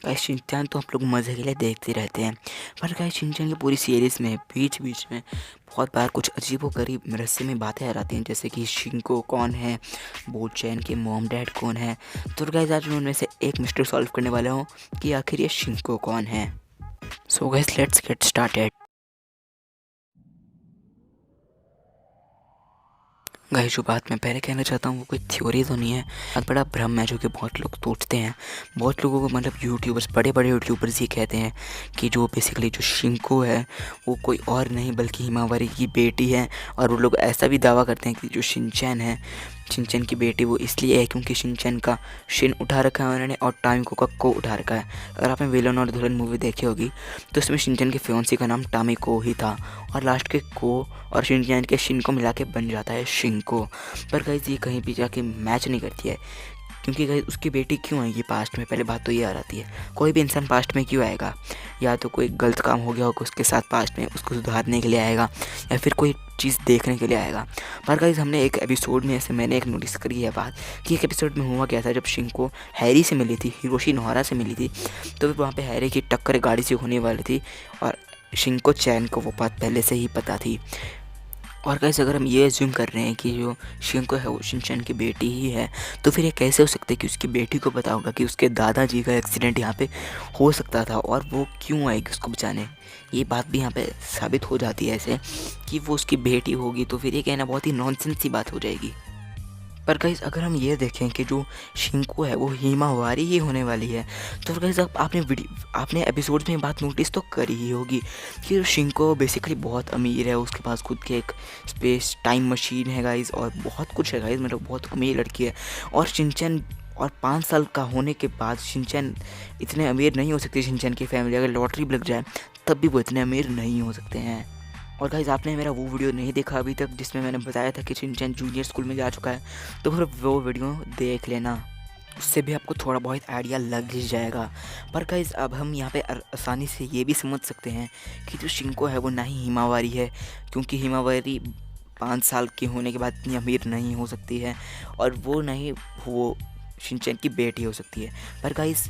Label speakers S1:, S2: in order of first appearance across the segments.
S1: Guys Shinchan तो आप लोग मज़े के लिए देखते रहते हैं, पर गाइस शिनचैन की पूरी सीरीज़ में बीच बीच में बहुत बार कुछ अजीबोगरीब रहस्यमय बातें आ जाती हैं, जैसे कि शिंको कौन है, बोचैन के मॉम डैड कौन है। तो गाइस आज मैं उनमें से एक मिस्ट्री सॉल्व करने वाला हूँ कि आखिर ये शिंको कौन है। So guys let's get started. Guys जो बात मैं पहले कहना चाहता हूँ वो कोई थ्योरी तो नहीं है, बहुत बड़ा भ्रम है जो कि बहुत लोग सोचते हैं। बहुत लोगों को मतलब यूट्यूबर्स, बड़े बड़े यूट्यूबर्स ये कहते हैं कि जो बेसिकली जो शिंको है वो कोई और नहीं बल्कि हिमावरी की बेटी है। और वो लोग ऐसा भी दावा करते हैं कि जो शिनचैन है, शिनचैन की बेटी वो इसलिए है क्योंकि शिनचैन का शिन उठा रखा है उन्होंने और टामिको का को उठा रखा है। अगर आपने विलन और दुल्हन मूवी देखी होगी तो उसमें शिनचैन के फियोंसी का नाम टामिको ही था और लास्ट के को और शिनचैन के शिन को मिला के बन जाता है शिंको। पर गाइस ये कहीं भी जाके मैच नहीं करती है, क्योंकि गाइस उसकी बेटी क्यों आएगी पास्ट में। पहले बात तो ये आ जाती है, कोई भी इंसान पास्ट में क्यों आएगा? या तो कोई गलत काम हो गया होगा उसके साथ पास्ट में, उसको सुधारने के लिए आएगा, या फिर कोई चीज़ देखने के लिए आएगा। पर गाइस हमने एक एपिसोड में ऐसे मैंने एक नोटिस करी है बात कि एक एपिसोड में हुआ क्या था, जब शिंको हैरी से मिली थी, हिरोशी नोहारा से मिली थी, तो फिर वहाँ पे हैरी की टक्कर गाड़ी से होने वाली थी और शिंको चैन को वो बात पहले से ही पता थी। और गाइस अगर हम ये एज्यूम कर रहे हैं कि जो शिंको है वो शिनचैन की बेटी ही है, तो फिर ये कैसे हो सकता है कि उसकी बेटी को पता होगा कि उसके दादाजी का एक्सीडेंट यहाँ पे हो सकता था और वो क्यों आएगी उसको बचाने? ये बात भी यहाँ पे साबित हो जाती है ऐसे कि वो उसकी बेटी होगी, तो फिर ये कहना बहुत ही नॉनसेंस सी बात हो जाएगी। पर गाइस अगर हम ये देखें कि जो शिंको है वो हिमावारी ही होने वाली है, तो गाइस अब आपने एपिसोड्स में बात नोटिस तो करी ही होगी कि शिंको बेसिकली बहुत अमीर है, उसके पास खुद के एक स्पेस टाइम मशीन है गाइस और बहुत कुछ है गाइस, मतलब बहुत अमीर लड़की है। और शिनचैन और 5 साल का होने के बाद शिनचैन इतने अमीर नहीं हो सकते। शिनचैन की फैमिली अगर लॉटरी भी लग जाए तब भी वो इतने अमीर नहीं हो सकते हैं। और गाइस आपने मेरा वो वीडियो नहीं देखा अभी तक जिसमें मैंने बताया था कि शिनचैन जूनियर स्कूल में जा चुका है, तो फिर वो वीडियो देख लेना, उससे भी आपको थोड़ा बहुत आइडिया लग ही जाएगा। पर गाइस अब हम यहाँ पे आसानी से ये भी समझ सकते हैं कि जो शिंको है वो ना ही हिमावारी है, क्योंकि हिमावारी 5 साल के होने के बाद इतनी अमीर नहीं हो सकती है, और वो नहीं वो शिनचैन की बेटी हो सकती है। पर गाइस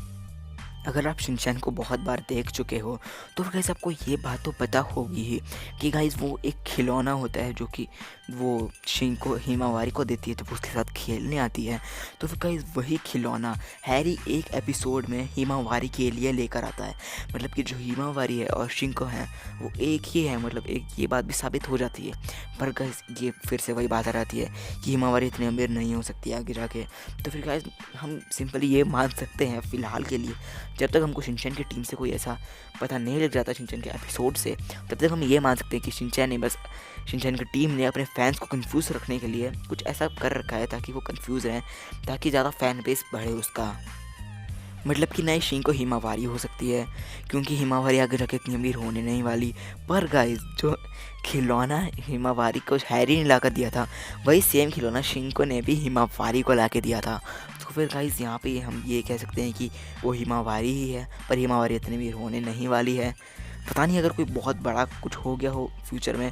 S1: अगर आप शिनचैन को बहुत बार देख चुके हो तो गाइस आपको ये बात तो पता होगी ही कि गाइस वो एक खिलौना होता है जो कि वो शिंको हिमावारी को देती है तो वो उसके साथ खेलने आती है। तो फिर गाइस वही खिलौना हैरी एक एपिसोड में हिमावारी के लिए लेकर आता है, मतलब कि जो हिमावारी है और शिंको है वो एक ही है, मतलब एक ये बात भी साबित हो जाती है। पर गाइस ये फिर से वही बात आ जाती है कि हिमावारी इतनी अमीर नहीं हो सकती आगे जाके। तो फिर गाइस हम सिंपली ये मान सकते हैं फ़िलहाल के लिए, जब तक हमको शिनचैन की टीम से कोई ऐसा पता नहीं लग जाता शिनचैन के एपिसोड से, तब तक हम ये मान सकते हैं कि शिनचैन ने बस शिनचैन की टीम ने अपने फैंस को कंफ्यूज रखने के लिए कुछ ऐसा कर रखा है ताकि वो कंफ्यूज रहें, ताकि ज़्यादा फैन बेस बढ़े उसका। मतलब कि नई शिंको हिमावारी हो सकती है, क्योंकि हिमावारी आगे जाके इतनी अमीर होने नहीं वाली। पर गाइस जो खिलौना हिमावारी को हैरी ने ला कर दिया था, वही सेम खिलौना शिंको ने भी हिमावारी को ला के दिया था। तो फिर गाइस यहाँ पे हम ये कह सकते हैं कि वो हिमावारी ही है, पर हिमावारी इतनी अमीर होने नहीं वाली है। पता नहीं अगर कोई बहुत बड़ा कुछ हो गया हो फ्यूचर में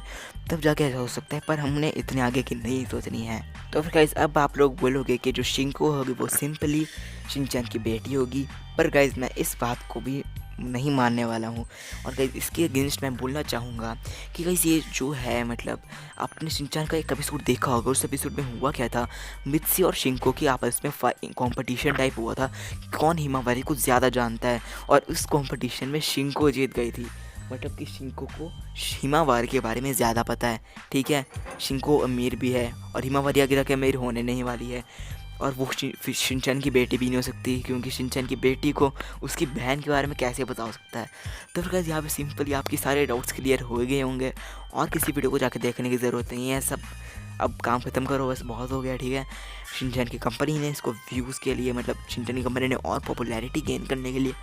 S1: तब जाके ऐसा हो सकता है, पर हमने इतने आगे की नहीं सोचनी है। तो फिर गाइस अब आप लोग बोलोगे कि जो शिंको होगी वो सिंपली शिनचैन की बेटी होगी, पर गाइस मैं इस बात को भी नहीं मानने वाला हूँ। और गाइस इसके अगेंस्ट मैं बोलना चाहूँगा कि गाइस ये जो है, मतलब आपने शिनचैन का एक एपिसोड देखा होगा, उस एपिसोड में हुआ क्या था, मित्सी और शिंको की आपस में कंपटीशन टाइप हुआ था, कौन हिमावारी को ज़्यादा जानता है, और उस कंपटीशन में शिंको जीत गई थी। मतलब कि शिंको को हिमावारी के बारे में ज़्यादा पता है, ठीक है। शिंको अमीर भी है और हिमावारी आगे जाके अमीर होने नहीं वाली है, और वो शिनचैन की बेटी भी नहीं हो सकती, क्योंकि शिनचैन की बेटी को उसकी बहन के बारे में कैसे पता हो सकता है। तो फिर गाइस यहाँ पे सिंपली आपकी सारे डाउट्स क्लियर हो गए होंगे और किसी वीडियो को जाके देखने की ज़रूरत नहीं है। सब अब काम ख़त्म करो, बस बहुत हो गया, ठीक है। शिनचैन की कंपनी ने इसको व्यूज़ के लिए, मतलब शिनचैन की कंपनी ने और पॉपुलैरिटी गेन करने के लिए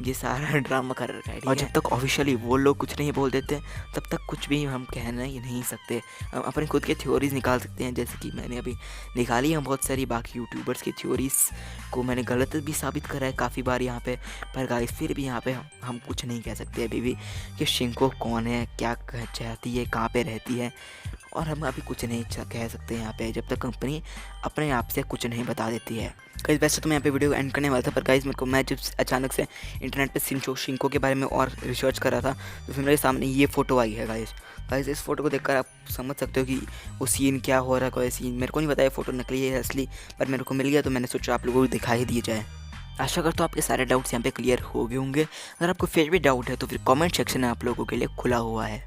S1: ये सारा ड्रामा कर रखा है, और जब तक ऑफिशियली वो लोग कुछ नहीं बोल देते तब तक कुछ भी हम कहना ही नहीं सकते। हम अपने खुद के थ्योरीज निकाल सकते हैं, जैसे कि मैंने अभी निकाली हैं बहुत सारी, बाकी यूट्यूबर्स की थ्योरीज को मैंने गलत भी साबित करा है काफ़ी बार यहाँ पे। पर गाइस फिर भी यहाँ पे हम कुछ नहीं कह सकते अभी भी कि शिंको कौन है, क्या चाहती है, कहाँ पे रहती है, और हम अभी कुछ नहीं कह सकते यहाँ पे जब तक कंपनी अपने आप से कुछ नहीं बता देती है। गाइस वैसे तो मैं यहाँ पे वीडियो एंड करने वाला था, पर गाइस मेरे को मैं जब अचानक से इंटरनेट पे शिंको के बारे में और रिसर्च कर रहा था तो फिर मेरे सामने ये फ़ोटो आई है गाइस। गाइस इस फोटो को देखकर आप समझ सकते हो कि वो सीन क्या हो रहा है। कोई सीन मेरे को नहीं पता है फ़ोटो नकली है असली, पर मेरे को मिल गया तो मैंने सोचा आप लोगों को दिखा ही दिया जाए। आशा करता हूँ आपके सारे डाउट्स यहाँ पे क्लियर हो गए होंगे। अगर आपको फिर भी डाउट है तो फिर कमेंट सेक्शन आप लोगों के लिए खुला हुआ है।